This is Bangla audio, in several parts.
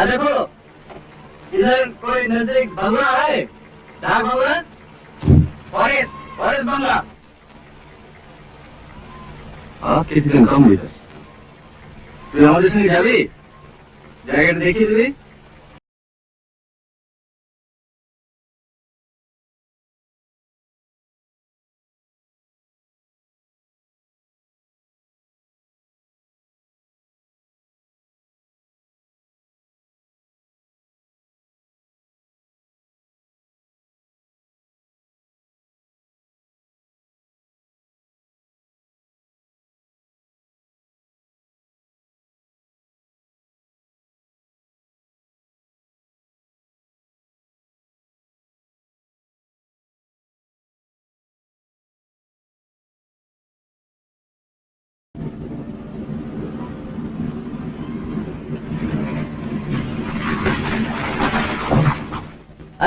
देखो इधर कोई नजदीक बंगला है? डाक बंगला? फॉरेस्ट फॉरेस्ट बंगला। Ask if you can come with us. তুই আমাদের সঙ্গে যাবি? জায়গাটা দেখিয়ে দিবি?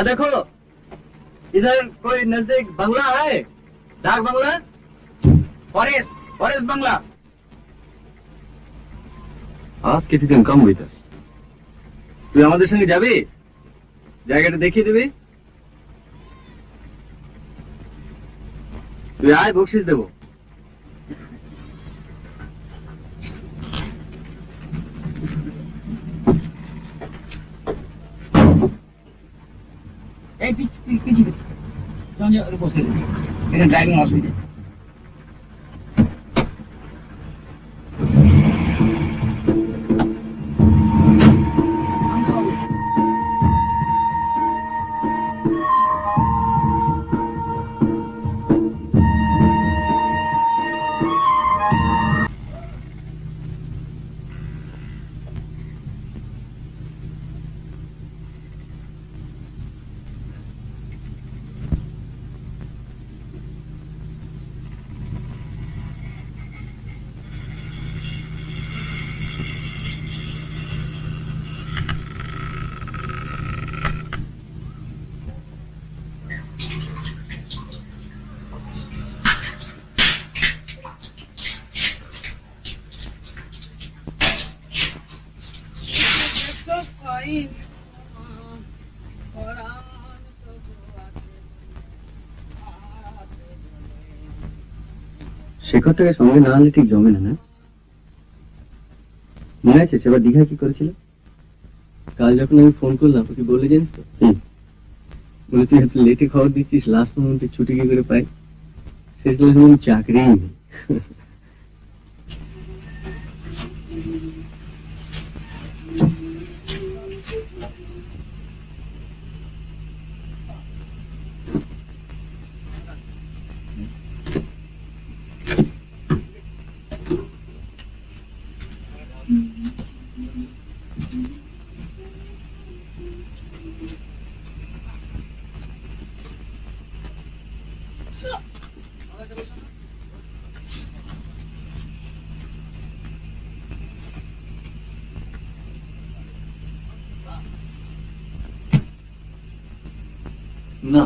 देखो इधर कोई नजदीक बंगला है? डाक बंगला? फॉरेस्ट फॉरेस्ट बंगला। Ask if you can come with us. তুই আমাদের সঙ্গে যাবি? জায়গাটা দেখিয়ে দিবি? তুই আয়, বকশিস দেবো। এই পিছি বসে এখানে ড্রাইভিং অসুবিধা। শেখরটাকে সঙ্গে না আনলে ঠিক জমে না। মনে আছে সেবার দীঘায় কি করেছিল? কাল যখন আমি ফোন করলাম তুই বললে জানিস তো, বলে তুই এত লেটে খবর দিচ্ছিস, লাস্ট মোমেন্টে ছুটি কি করে পাই, শেষ করে চাকরিই নেই। না,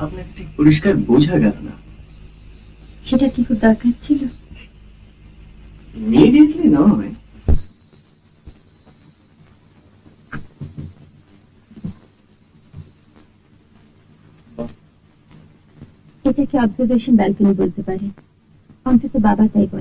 আপনাকে ঠিক পরিষ্কার বোঝা গেল না। সেটা কি খুব দরকার ছিল? ইমিডিয়েটলি নয়। এটাকে অবজারভেশন ব্যালকনি বলতে পারে, অন্তত বাবা তাই বলে।